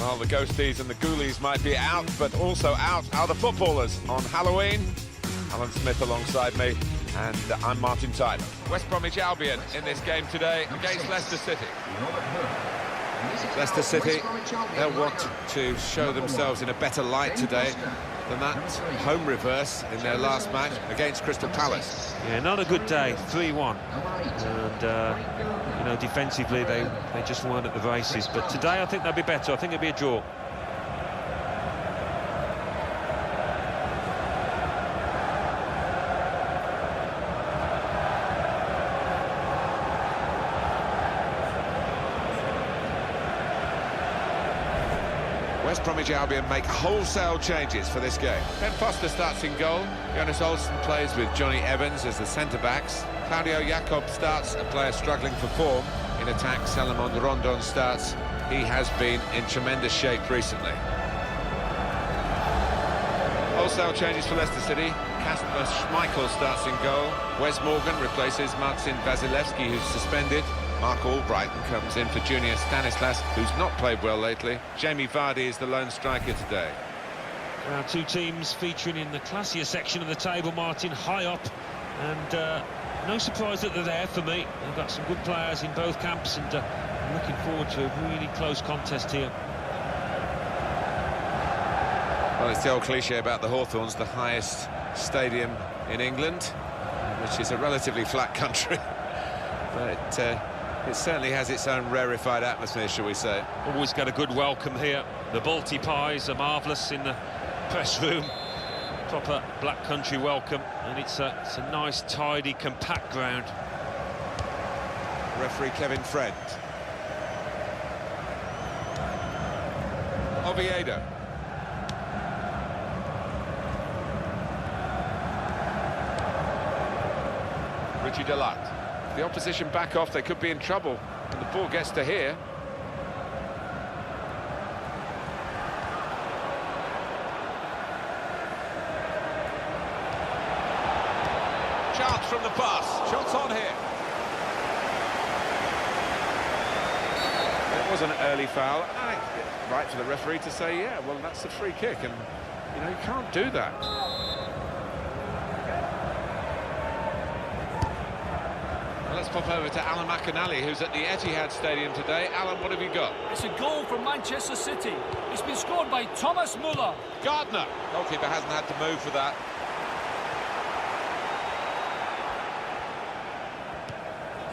Well, the ghosties and the ghoulies might be out, but also out are the footballers on Halloween. Alan Smith alongside me, and I'm Martin Tyler. West Bromwich Albion in this game today against Leicester City. Leicester City, they'll want to show themselves in a better light today than that home reverse in their last match against Crystal Palace. Yeah, not a good day, 3-1. And, you know, defensively they just weren't at the races. But today I think they'll be better. I think it'll be a draw. West Bromwich Albion make wholesale changes for this game. Ben Foster starts in goal. Jonas Olsen plays with Johnny Evans as the centre-backs. Claudio Jacob starts, a player struggling for form. In attack, Salomon Rondon starts. He has been in tremendous shape recently. Wholesale changes for Leicester City. Kasper Schmeichel starts in goal. Wes Morgan replaces Marcin Wasilewski, who's suspended. Mark Albrighton comes in for Junior Stanislas, who's not played well lately. Jamie Vardy is the lone striker today. Two teams featuring in the classier section of the table, Martin, high up. And no surprise that they're there for me. They've got some good players in both camps, and I'm looking forward to a really close contest here. Well, it's the old cliche about the Hawthorns, the highest stadium in England, which is a relatively flat country. But it certainly has its own rarefied atmosphere, shall we say. Always got a good welcome here. The Balti pies are marvellous in the press room. Proper black country welcome, and it's a nice, tidy, compact ground. Referee Kevin Friend. Oviedo. Richie Delatte. The opposition back off, they could be in trouble, and the ball gets to here. Chance from the pass, shots on here. It was an early foul. Right for the referee to say, yeah, well, that's a free kick, and, you know, you can't do that. Let's pop over to Alan McInally, who's at the Etihad Stadium today. Alan, what have you got? It's a goal for Manchester City. It's been scored by Thomas Muller. Gardner. Goalkeeper hasn't had to move for that.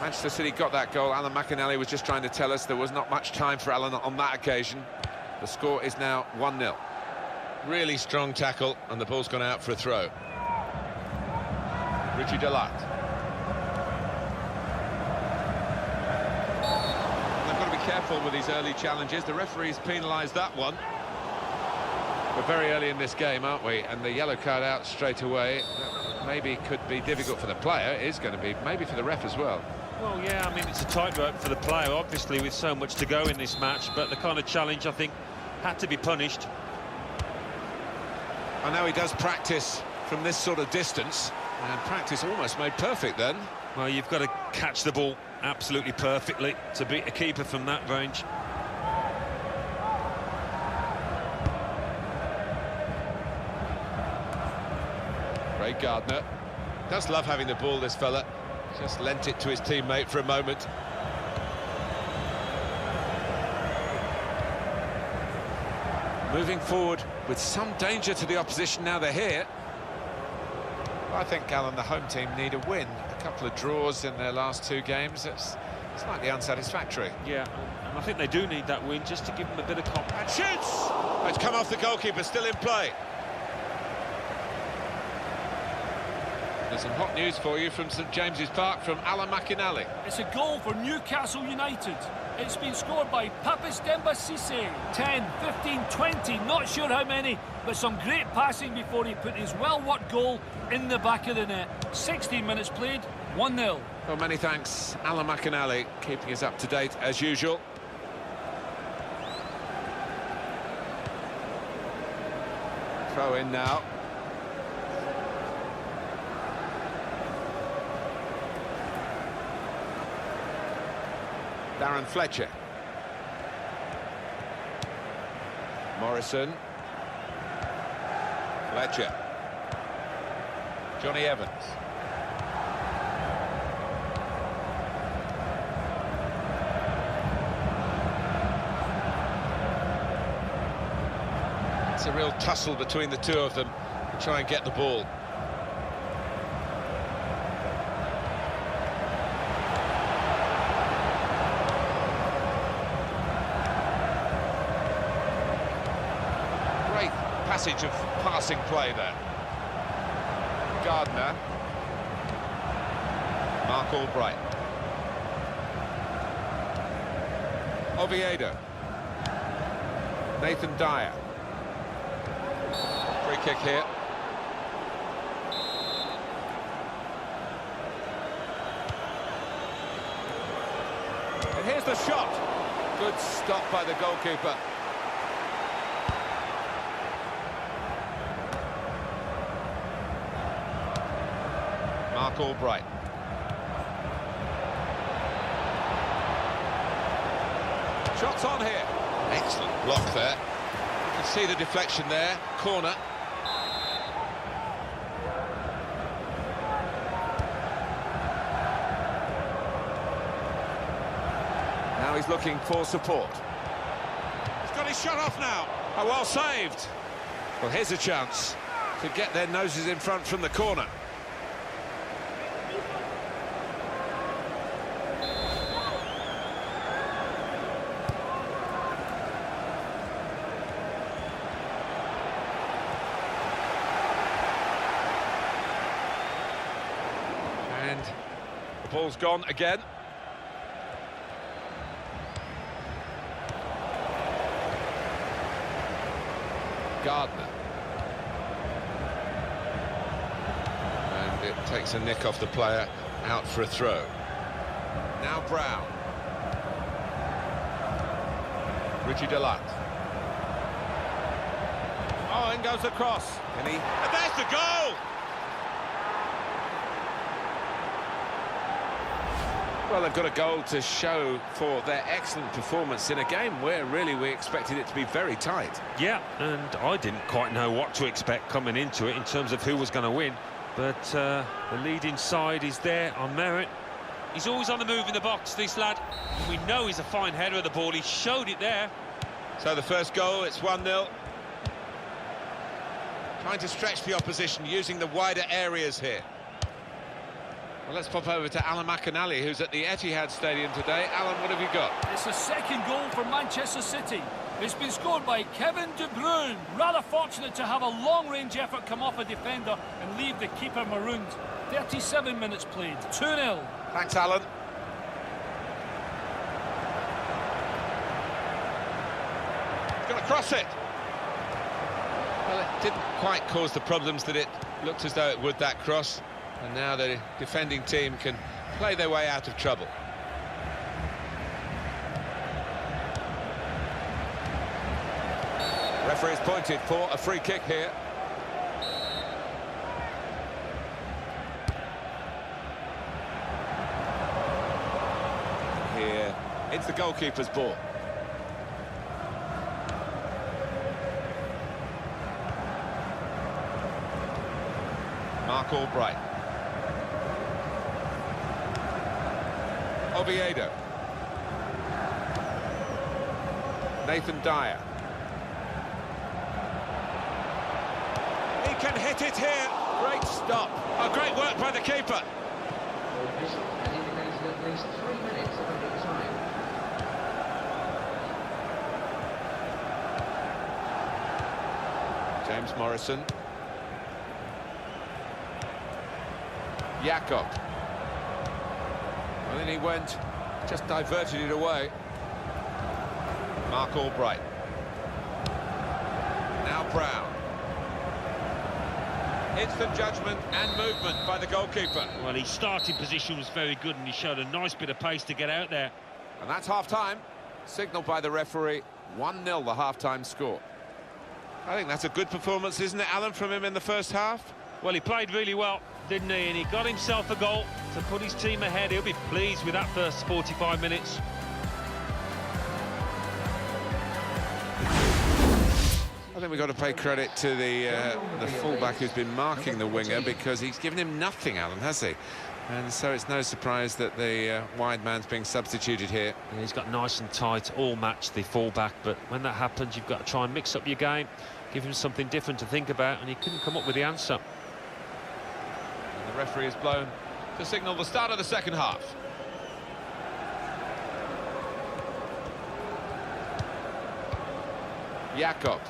Manchester City got that goal. Alan McInally was just trying to tell us there was not much time for Alan on that occasion. The score is now 1-0. Really strong tackle, and the ball's gone out for a throw. Richie Delatte. Careful with these early challenges. The referee's penalised that one. We're very early in this game, aren't we? And the yellow card out straight away maybe could be difficult for the player. It is going to be maybe for the ref as well. Well, yeah, I mean, it's a tightrope for the player, obviously, with so much to go in this match, but the kind of challenge, I think, had to be punished. I know he does practice from this sort of distance, and practice almost made perfect then. Well, you've got to catch the ball absolutely perfectly to beat a keeper from that range. Ray Gardner does love having the ball, this fella. Just lent it to his teammate for a moment. Moving forward with some danger to the opposition now they're here. I think, Alan, the home team need a win. A couple of draws in their last two games. It's slightly unsatisfactory. Yeah, and I think they do need that win just to give them a bit of confidence. And shoots! Oh, it's come off the goalkeeper, still in play. There's some hot news for you from St James's Park from Alan McInally. It's a goal for Newcastle United. It's been scored by Papis Demba Cisse. 10, 15, 20, not sure how many, but some great passing before he put his well-worked goal in the back of the net. 16 minutes played, 1-0. Well, many thanks, Alan McInally, keeping us up to date as usual. Throw in now. Darren Fletcher. Morrison. Fletcher. Johnny Evans. It's a real tussle between the two of them to try and get the ball. Great passage of passing play there. Gardner. Mark Albright. Oviedo. Nathan Dyer. Free kick here. And here's the shot. Good stop by the goalkeeper. Mark Albright. Shots on here. Excellent block there. You can see the deflection there. Corner. Now he's looking for support. He's got his shot off now. Oh, well saved. Well, here's a chance to get their noses in front from the corner. And the ball's gone again. Gardner. And it takes a nick off the player, out for a throw. Now Brown. Richie Delat. Oh, in goes the cross. And there's the goal! Well, they've got a goal to show for their excellent performance in a game where really we expected it to be very tight. Yeah, and I didn't quite know what to expect coming into it in terms of who was going to win. But the leading side is there on merit. He's always on the move in the box, this lad. We know he's a fine header of the ball. He showed it there. So the first goal, it's 1-0. Trying to stretch the opposition, using the wider areas here. Well, let's pop over to Alan McInally, who's at the Etihad Stadium today. Alan, what have you got? It's the second goal for Manchester City. It's been scored by Kevin De Bruyne. Rather fortunate to have a long-range effort come off a defender and leave the keeper marooned. 37 minutes played, 2-0. Thanks, Alan. Going to cross it. Well, it didn't quite cause the problems that it looked as though it would, that cross. And now the defending team can play their way out of trouble. Referee's pointed for a free kick here. Here, it's the goalkeeper's ball. Mark Albright. Oviedo. Nathan Dyer. He can hit it here. Great stop. Oh, great work by the keeper. At least 3 minutes of added time. James Morrison. Jakob. And then he went, just diverted it away. Mark Albright. Now Brown. Instant judgment and movement by the goalkeeper. Well, his starting position was very good and he showed a nice bit of pace to get out there. And that's half-time. Signalled by the referee, 1-0 the half-time score. I think that's a good performance, isn't it, Alan, from him in the first half? Well, he played really well, didn't he? And he got himself a goal to put his team ahead. He'll be pleased with that first 45 minutes. think we've got to pay credit to the fullback who's been marking the winger, because he's given him nothing, Alan, has he? And so it's no surprise that the wide man's being substituted here. Yeah, he's got nice and tight, all matched the fullback, but when that happens, you've got to try and mix up your game, give him something different to think about, and he couldn't come up with the answer. And the referee has blown to signal the start of the second half. Jakob.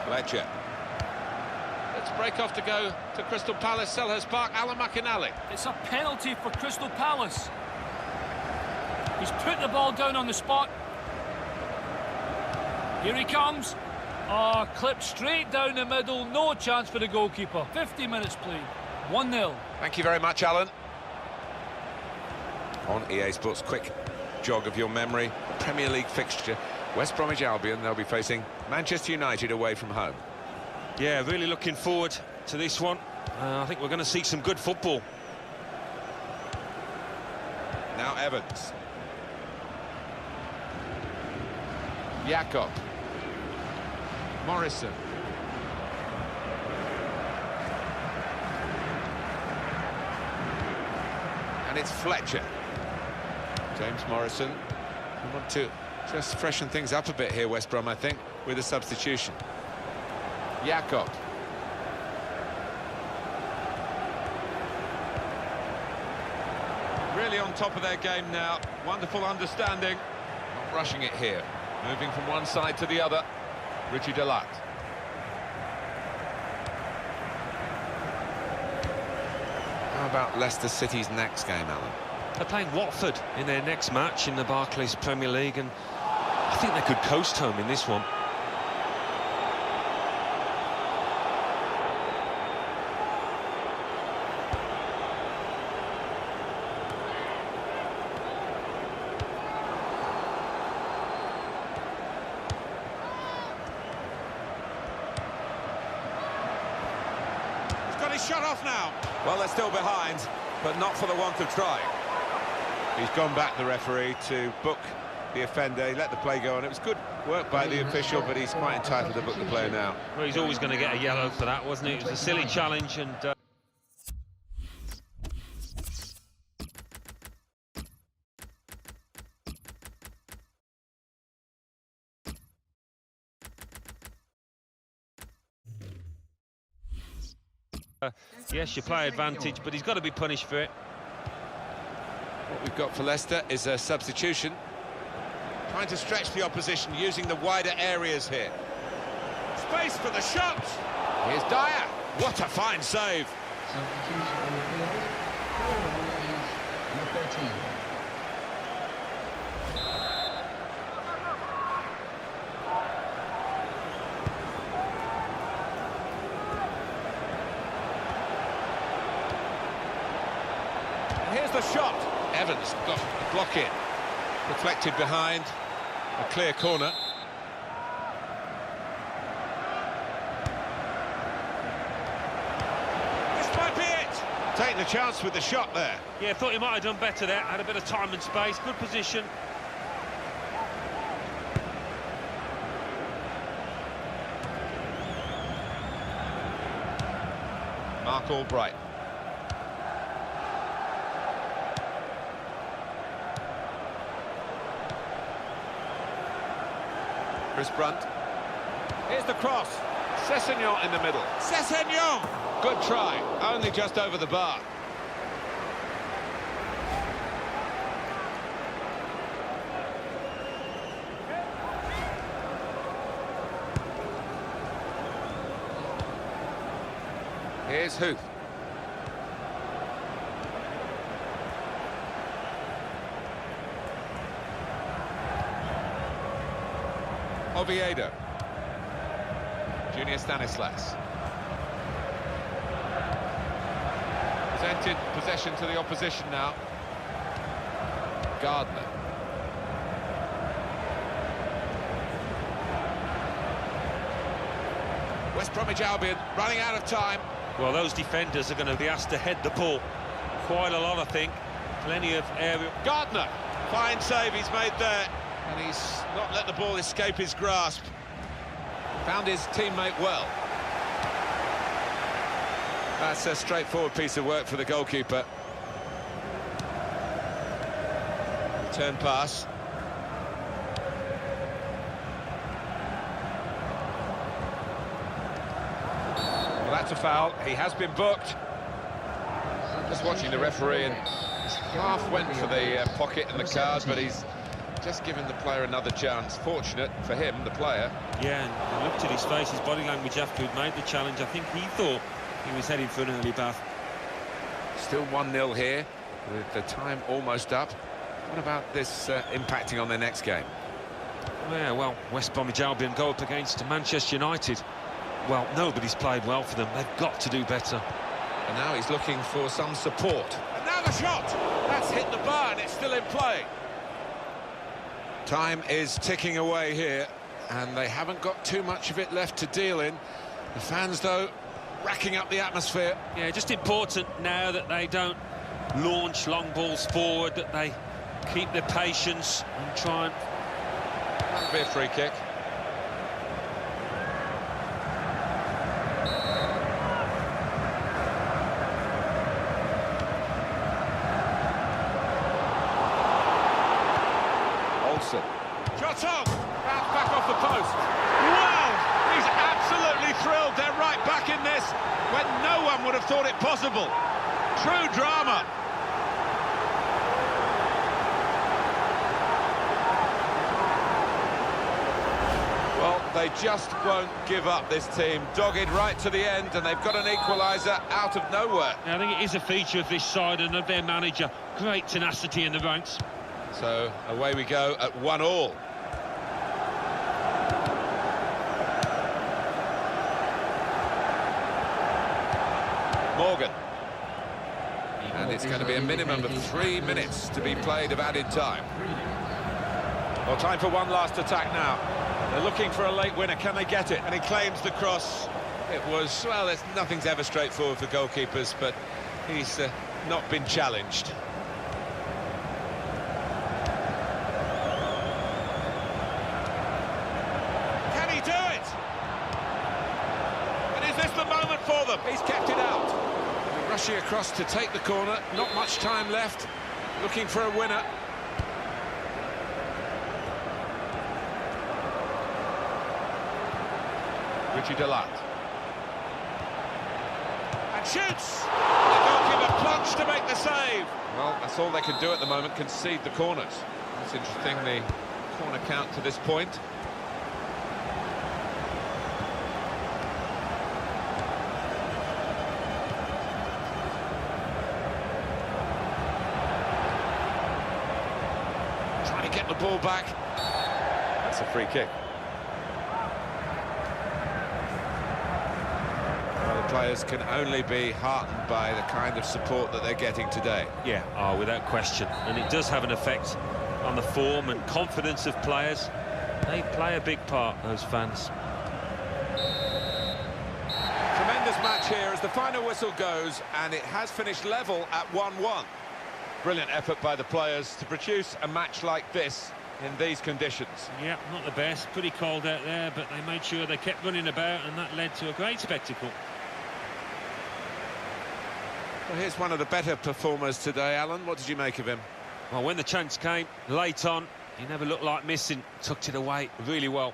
Fletcher. Let's break off to go to Crystal Palace, Selhurst Park. Alan McInally. It's a penalty for Crystal Palace. He's put the ball down on the spot. Here he comes. Oh, clipped straight down the middle. No chance for the goalkeeper. 50 minutes played. 1-0. Thank you very much, Alan. On EA Sports, quick jog of your memory. Premier League fixture. West Bromwich Albion, they'll be facing Manchester United away from home. Yeah, really looking forward to this one. I think we're going to see some good football. Now Evans. Jakob. Morrison. And it's Fletcher. James Morrison. We want to just freshen things up a bit here, West Brom, I think, with a substitution. Jakob. Really on top of their game now. Wonderful understanding. Not rushing it here. Moving from one side to the other. Richie Delatte. How about Leicester City's next game, Alan? They're playing Watford in their next match in the Barclays Premier League, and I think they could coast home in this one. He's got his shot off now. Well, they're still behind, but not for the want of trying. He's gone back, the referee, to book the offender. He let the play go on. It was good work by the official, but he's quite entitled to book the player now. Well, he's always going to get a yellow for that, wasn't he? It was a silly challenge, and yes, you play advantage, but he's got to be punished for it. What we've got for Leicester is a substitution. Trying to stretch the opposition, using the wider areas here. Space for the shot! Here's Dyer. What a fine save! Substitution on the field. Number 13. Here's the shot. Evans got the block in. Reflected behind. A clear corner. This might be it. Taking the chance with the shot there. Yeah, thought he might have done better there. Had a bit of time and space. Good position. Mark Albright. Chris Brunt. Here's the cross. Sessegnon in the middle. Sessegnon! Good try. Only just over the bar. Here's Huth. Oviedo. Junior Stanislas. Presented possession to the opposition now. Gardner. West Bromwich Albion running out of time. Well, those defenders are going to be asked to head the ball quite a lot, I think. Plenty of area. Gardner, fine save he's made there. And he's not let the ball escape his grasp. Found his teammate well. That's a straightforward piece of work for the goalkeeper. Return pass. Well, that's a foul. He has been booked. Just watching the referee, and half went for the pocket and the card, but he's just given the player another chance. Fortunate for him, the player. Yeah, and I looked at his face, his body language after he'd made the challenge. I think he thought he was heading for an early bath. Still 1-0 here, with the time almost up. What about this impacting on their next game? Yeah, well, West Bromwich Albion go up against Manchester United. Well, nobody's played well for them. They've got to do better. And now he's looking for some support. And now the shot! That's hit the bar and it's still in play. Time is ticking away here, and they haven't got too much of it left to deal in. The fans, though, racking up the atmosphere. Yeah, just important now that they don't launch long balls forward, that they keep their patience and try and... That'll be a free kick. Shot on! Bounce back off the post. Wow! He's absolutely thrilled. They're right back in this when no one would have thought it possible. True drama. Well, they just won't give up, this team. Dogged right to the end, and they've got an equaliser out of nowhere. Yeah, I think it is a feature of this side and of their manager. Great tenacity in the ranks. So away we go at 1-1. Morgan. And it's going to be a minimum of 3 minutes to be played of added time. Well, time for one last attack now. They're looking for a late winner. Can they get it? And he claims the cross. It was, well, nothing's ever straightforward for goalkeepers, but he's not been challenged. Can he do it? And is this the moment for them? He's kept it out. Rushing across to take the corner, not much time left, looking for a winner. Richie Delat. And shoots! The goalkeeper plunged to make the save. Well, that's all they can do at the moment, concede the corners. That's interesting, the corner count to this point. Get the ball back. That's a free kick. Well, the players can only be heartened by the kind of support that they're getting today. Yeah, without question. And it does have an effect on the form and confidence of players. They play a big part, those fans. Tremendous match here as the final whistle goes, and it has finished level at 1-1. Brilliant effort by the players to produce a match like this in these conditions. Yeah, not the best, pretty cold out there, but they made sure they kept running about, and that led to a great spectacle. Well, here's one of the better performers today, Alan. What did you make of him? Well, when the chance came, late on, he never looked like missing, tucked it away really well.